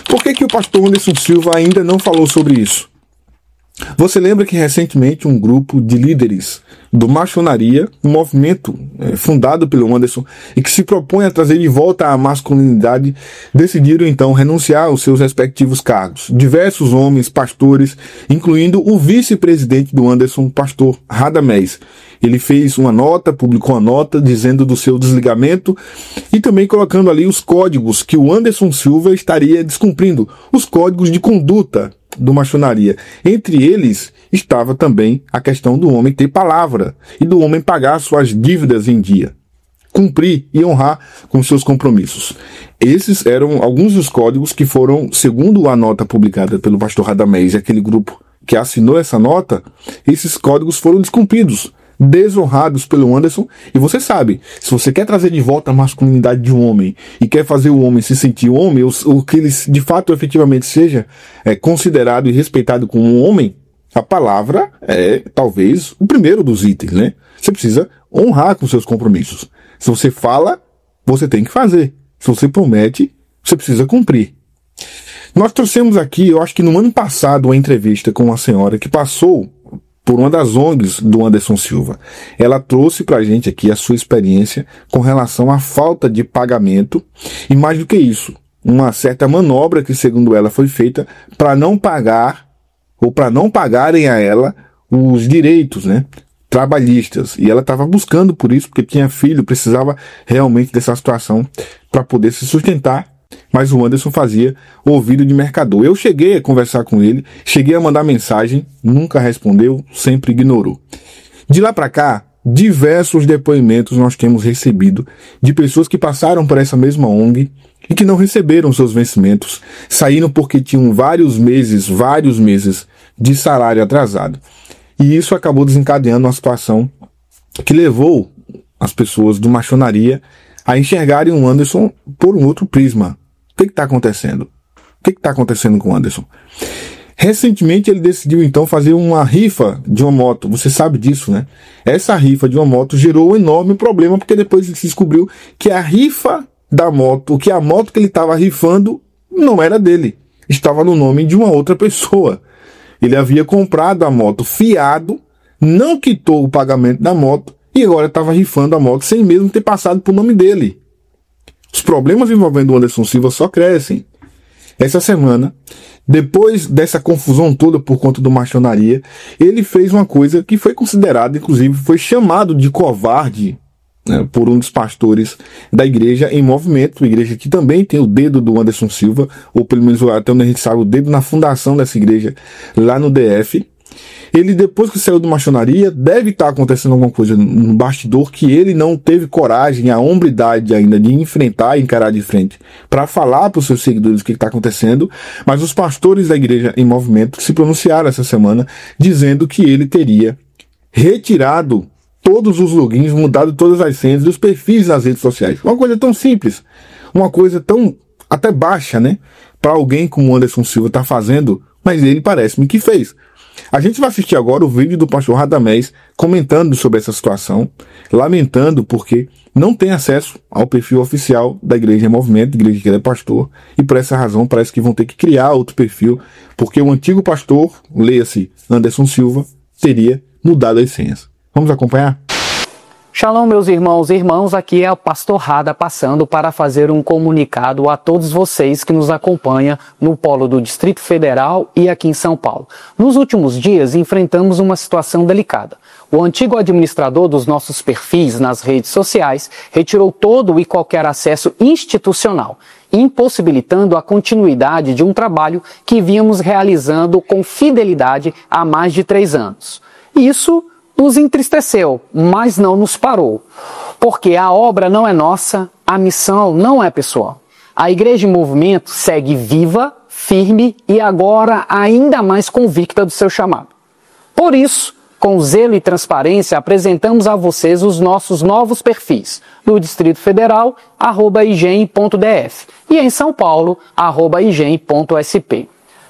Por que o pastor Anderson Silva ainda não falou sobre isso? Você lembra que recentemente um grupo de líderes do Maçonaria, um movimento fundado pelo Anderson e que se propõe a trazer de volta a masculinidade, decidiram então renunciar aos seus respectivos cargos. Diversos homens, pastores, incluindo o vice-presidente do Anderson, pastor Radamés. Ele fez uma nota, publicou uma nota dizendo do seu desligamento e também colocando ali os códigos que o Anderson Silva estaria descumprindo, os códigos de conduta do Maçonaria. Entre eles estava também a questão do homem ter palavra e do homem pagar suas dívidas em dia, cumprir e honrar com seus compromissos. Esses eram alguns dos códigos que foram, segundo a nota publicada pelo pastor Radamés e aquele grupo que assinou essa nota, esses códigos foram descumpridos, desonrados pelo Anderson. E você sabe, se você quer trazer de volta a masculinidade de um homem e quer fazer o homem se sentir homem, ou que ele de fato efetivamente seja considerado e respeitado como um homem, a palavra é talvez o primeiro dos itens, né? Você precisa honrar com seus compromissos. Se você fala, você tem que fazer. Se você promete, você precisa cumprir. Nós trouxemos aqui, eu acho que no ano passado, uma entrevista com uma senhora que passou por uma das ONGs do Anderson Silva. Ela trouxe pra gente aqui a sua experiência com relação à falta de pagamento e, mais do que isso, uma certa manobra que, segundo ela, foi feita para não pagar ou para não pagarem a ela os direitos, né, trabalhistas. E ela estava buscando por isso, porque tinha filho, precisava realmente dessa situação para poder se sustentar. Mas o Anderson fazia ouvido de mercador. Eu cheguei a conversar com ele, cheguei a mandar mensagem, nunca respondeu, sempre ignorou. De lá para cá, diversos depoimentos nós temos recebido de pessoas que passaram por essa mesma ONG e que não receberam seus vencimentos, saíram porque tinham vários meses de salário atrasado. E isso acabou desencadeando uma situação que levou as pessoas do Maçonaria a enxergarem o Anderson por um outro prisma. O que está acontecendo? O que está acontecendo com o Anderson? Recentemente ele decidiu então fazer uma rifa de uma moto. Você sabe disso, né? Essa rifa de uma moto gerou um enorme problema, porque depois ele se descobriu que a rifa da moto, que a moto que ele estava rifando não era dele. Estava no nome de uma outra pessoa. Ele havia comprado a moto fiado, não quitou o pagamento da moto, e agora estava rifando a moto sem mesmo ter passado por nome dele. Os problemas envolvendo o Anderson Silva só crescem. Essa semana, depois dessa confusão toda por conta do Maçonaria, ele fez uma coisa que foi considerada, inclusive foi chamado de covarde, né, por um dos pastores da Igreja em Movimento, igreja que também tem o dedo do Anderson Silva, ou pelo menos até onde a gente sabe, o dedo na fundação dessa igreja lá no DF. Ele, depois que saiu do Maçonaria, deve estar acontecendo alguma coisa no bastidor que ele não teve coragem, a hombridade ainda de enfrentar e encarar de frente para falar para os seus seguidores o que está acontecendo. Mas os pastores da Igreja em Movimento se pronunciaram essa semana dizendo que ele teria retirado todos os logins, mudado todas as senhas dos perfis nas redes sociais. Uma coisa tão simples, uma coisa tão até baixa, né? Para alguém como o Anderson Silva está fazendo, mas ele parece-me que fez. A gente vai assistir agora o vídeo do pastor Radamés comentando sobre essa situação, lamentando porque não tem acesso ao perfil oficial da Igreja em Movimento, igreja que ele é pastor, e por essa razão parece que vão ter que criar outro perfil, porque o antigo pastor, leia-se Anderson Silva, teria mudado as senhas. Vamos acompanhar? Shalom, meus irmãos e irmãs, aqui é o pastor Rada passando para fazer um comunicado a todos vocês que nos acompanham no polo do Distrito Federal e aqui em São Paulo. Nos últimos dias enfrentamos uma situação delicada. O antigo administrador dos nossos perfis nas redes sociais retirou todo e qualquer acesso institucional, impossibilitando a continuidade de um trabalho que vínhamos realizando com fidelidade há mais de 3 anos. Isso nos entristeceu, mas não nos parou, porque a obra não é nossa, a missão não é pessoal. A Igreja em Movimento segue viva, firme e agora ainda mais convicta do seu chamado. Por isso, com zelo e transparência, apresentamos a vocês os nossos novos perfis, no Distrito Federal, @igem.df, e em São Paulo, @igem.sp.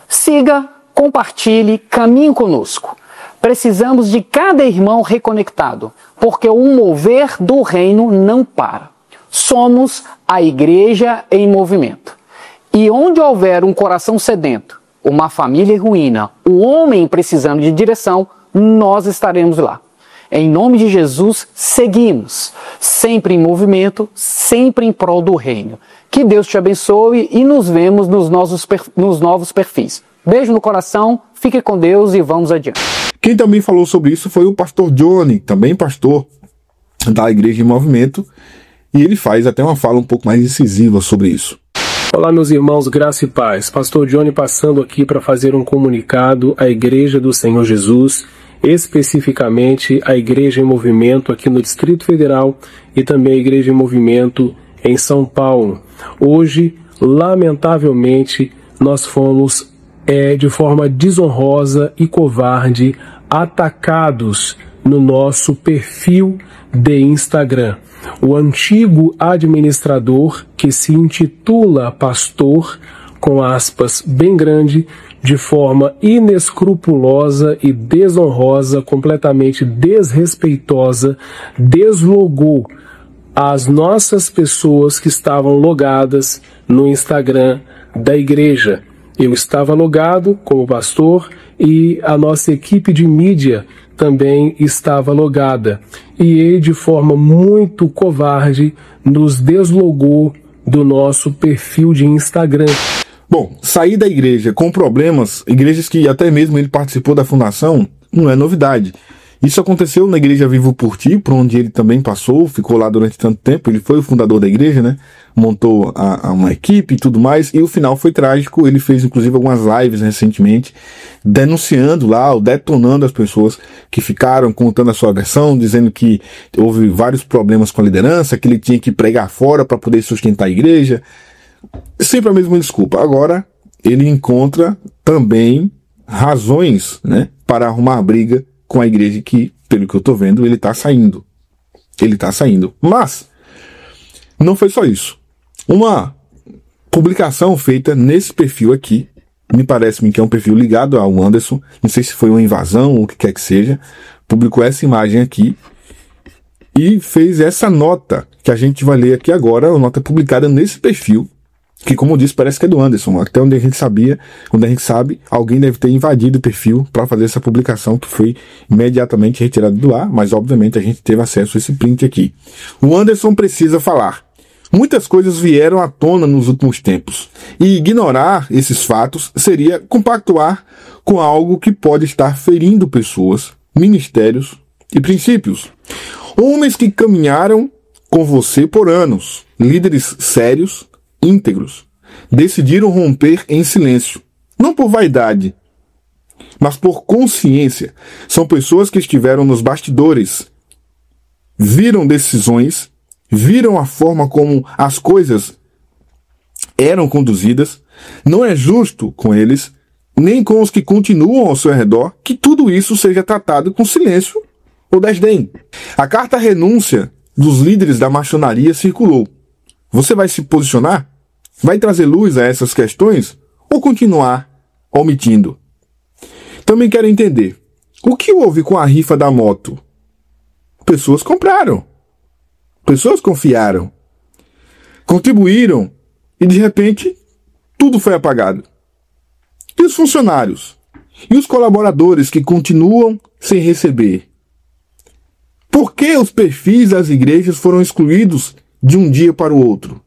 Siga, compartilhe, caminhe conosco. Precisamos de cada irmão reconectado, porque o mover do reino não para. Somos a Igreja em Movimento. E onde houver um coração sedento, uma família em ruína, um homem precisando de direção, nós estaremos lá. Em nome de Jesus, seguimos, sempre em movimento, sempre em prol do reino. Que Deus te abençoe e nos vemos nos novos perfis. Beijo no coração, fique com Deus e vamos adiante. Quem também falou sobre isso foi o pastor Johnny, também pastor da Igreja em Movimento, e ele faz até uma fala um pouco mais incisiva sobre isso. Olá, meus irmãos, graça e paz. Pastor Johnny passando aqui para fazer um comunicado à Igreja do Senhor Jesus, especificamente a Igreja em Movimento aqui no Distrito Federal e também a Igreja em Movimento em São Paulo. Hoje, lamentavelmente, nós fomos de forma desonrosa e covarde atacados no nosso perfil de Instagram. O antigo administrador, que se intitula pastor, com aspas bem grande, de forma inescrupulosa e desonrosa, completamente desrespeitosa, deslogou as nossas pessoas que estavam logadas no Instagram da igreja. Eu estava logado como pastor e a nossa equipe de mídia também estava logada. E ele, de forma muito covarde, nos deslogou do nosso perfil de Instagram. Bom, sair da igreja com problemas, igrejas que até mesmo ele participou da fundação, não é novidade. Isso aconteceu na Igreja Vivo por Ti, por onde ele também passou, ficou lá durante tanto tempo. Ele foi o fundador da igreja, né? Montou uma equipe e tudo mais, e o final foi trágico. Ele fez inclusive algumas lives recentemente, denunciando lá, ou detonando as pessoas que ficaram, contando a sua versão, dizendo que houve vários problemas com a liderança, que ele tinha que pregar fora para poder sustentar a igreja. Sempre a mesma desculpa. Agora, ele encontra também razões, né, para arrumar briga com a igreja que, pelo que eu tô vendo, ele tá saindo. Ele tá saindo. Mas, não foi só isso. Uma publicação feita nesse perfil aqui, me parece-me que é um perfil ligado ao Anderson, não sei se foi uma invasão ou o que quer que seja, publicou essa imagem aqui e fez essa nota, que a gente vai ler aqui agora, uma nota publicada nesse perfil, que, como eu disse, parece que é do Anderson. Até onde a gente sabe, alguém deve ter invadido o perfil para fazer essa publicação, que foi imediatamente retirada do ar, mas obviamente a gente teve acesso a esse print aqui. O Anderson precisa falar. Muitas coisas vieram à tona nos últimos tempos, e ignorar esses fatos seria compactuar com algo que pode estar ferindo pessoas, ministérios e princípios. Homens que caminharam com você por anos, líderes sérios, íntegros, decidiram romper em silêncio, não por vaidade, mas por consciência. São pessoas que estiveram nos bastidores, viram decisões, viram a forma como as coisas eram conduzidas. Não é justo com eles, nem com os que continuam ao seu redor, que tudo isso seja tratado com silêncio ou desdém. A carta renúncia dos líderes da maçonaria circulou. Você vai se posicionar? Vai trazer luz a essas questões? Ou continuar omitindo? Também quero entender, o que houve com a rifa da moto? Pessoas compraram. Pessoas confiaram. Contribuíram. E de repente, tudo foi apagado. E os funcionários? E os colaboradores que continuam sem receber? Por que os perfis das igrejas foram excluídos de um dia para o outro?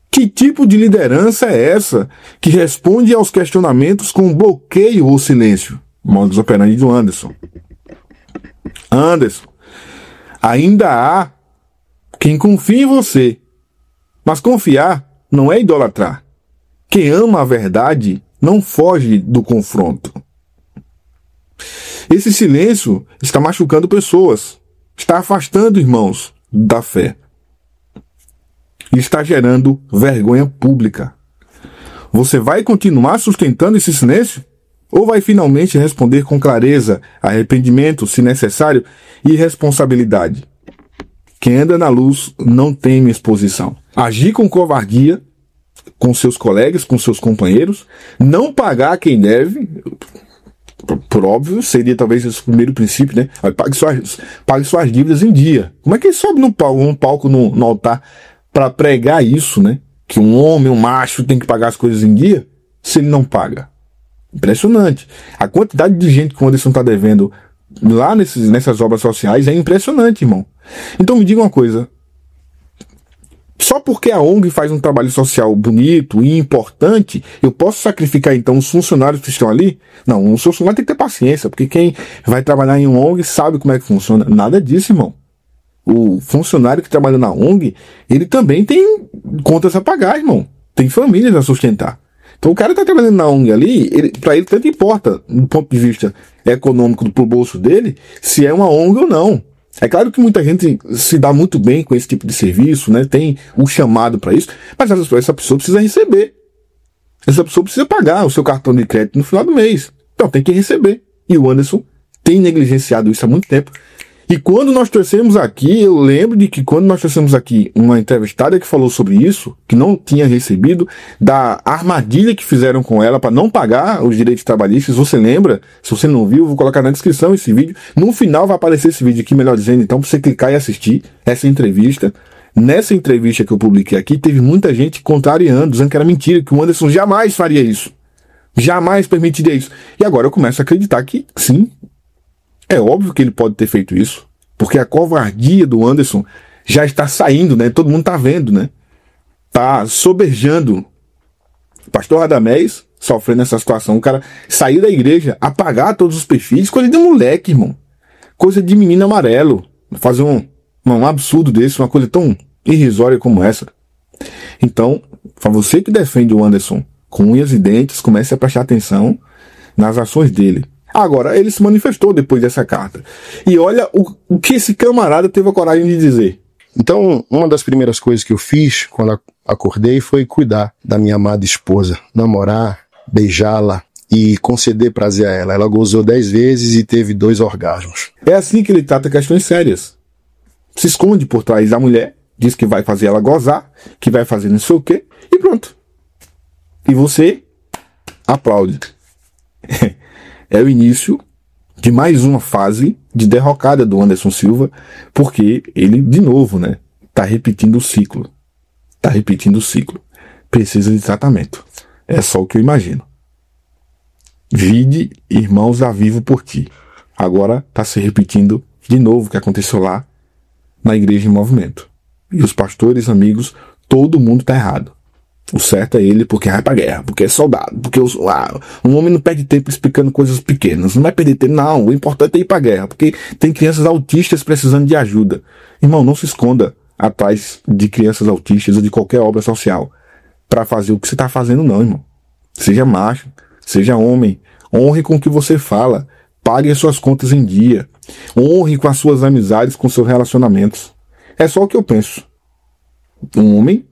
Que tipo de liderança é essa que responde aos questionamentos com bloqueio ou silêncio? Modus operandi do Anderson. Anderson, ainda há quem confia em você, mas confiar não é idolatrar. Quem ama a verdade não foge do confronto. Esse silêncio está machucando pessoas, está afastando irmãos da fé. E está gerando vergonha pública. Você vai continuar sustentando esse silêncio? Ou vai finalmente responder com clareza, arrependimento, se necessário, e responsabilidade? Quem anda na luz não teme exposição. Agir com covardia com seus colegas, com seus companheiros, não pagar quem deve, por óbvio, seria talvez esse o primeiro princípio, né? Pague suas dívidas em dia. Como é que ele sobe um palco no altar para pregar isso, né? que um homem, um macho, tem que pagar as coisas em dia, se ele não paga? Impressionante. A quantidade de gente que o Anderson está devendo lá nessas obras sociais é impressionante, irmão. Então me diga uma coisa. Só porque a ONG faz um trabalho social bonito e importante, eu posso sacrificar então os funcionários que estão ali? Não, um funcionário tem que ter paciência, porque quem vai trabalhar em um ONG sabe como é que funciona. Nada disso, irmão. O funcionário que trabalha na ONG, ele também tem contas a pagar, irmão. Tem famílias a sustentar. Então o cara que tá trabalhando na ONG ali, pra ele tanto importa, do ponto de vista econômico pro bolso dele, se é uma ONG ou não. É claro que muita gente se dá muito bem com esse tipo de serviço, né? Tem um chamado para isso, mas essa pessoa precisa receber. Essa pessoa precisa pagar o seu cartão de crédito no final do mês. Então tem que receber. E o Anderson tem negligenciado isso há muito tempo. E quando nós trouxemos aqui, eu lembro de que quando nós trouxemos aqui uma entrevistada que falou sobre isso, que não tinha recebido, da armadilha que fizeram com ela para não pagar os direitos trabalhistas, você lembra? Se você não viu, eu vou colocar na descrição esse vídeo. No final vai aparecer esse vídeo aqui, melhor dizendo, então, para você clicar e assistir essa entrevista. Nessa entrevista que eu publiquei aqui, teve muita gente contrariando, dizendo que era mentira, que o Anderson jamais faria isso. Jamais permitiria isso. E agora eu começo a acreditar que, sim, é óbvio que ele pode ter feito isso, porque a covardia do Anderson já está saindo, né? Todo mundo tá vendo, né? Tá soberjando. Pastor Radamés sofrendo essa situação. O cara sair da igreja, apagar todos os perfis, coisa de moleque, irmão. Coisa de menino amarelo. Fazer um absurdo desse, uma coisa tão irrisória como essa. Então, para você que defende o Anderson com unhas e dentes, comece a prestar atenção nas ações dele. Agora, ele se manifestou depois dessa carta. E olha o que esse camarada teve a coragem de dizer. Então, uma das primeiras coisas que eu fiz quando acordei foi cuidar da minha amada esposa, namorar, beijá-la e conceder prazer a ela. Ela gozou 10 vezes e teve 2 orgasmos. É assim que ele trata questões sérias. Se esconde por trás da mulher, diz que vai fazer ela gozar, que vai fazer não sei o quê, e pronto. E você aplaude. É o início de mais uma fase de derrocada do Anderson Silva, porque ele, de novo, né, tá repetindo o ciclo. Tá repetindo o ciclo. Precisa de tratamento. É só o que eu imagino. Vide irmãos a vivo por ti. Agora tá se repetindo de novo o que aconteceu lá na Igreja em Movimento. E os pastores, amigos, todo mundo tá errado. O certo é ele porque vai pra guerra, porque é soldado, porque um homem não perde tempo explicando coisas pequenas, não vai perder tempo, não, o importante é ir pra guerra, porque tem crianças autistas precisando de ajuda. Irmão, não se esconda atrás de crianças autistas ou de qualquer obra social para fazer o que você tá fazendo, não, irmão. Seja macho, seja homem, honre com o que você fala, pague as suas contas em dia, honre com as suas amizades, com seus relacionamentos. É só o que eu penso. Um homem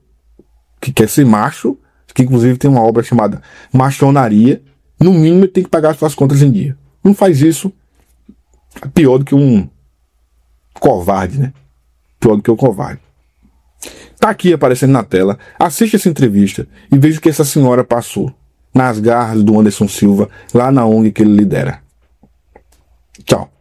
que quer ser macho, que inclusive tem uma obra chamada Machonaria, no mínimo ele tem que pagar as suas contas em dia. Não faz isso, é pior do que um covarde, né? Pior do que o covarde. Tá aqui aparecendo na tela, assiste essa entrevista e veja o que essa senhora passou nas garras do Anderson Silva, lá na ONG que ele lidera. Tchau.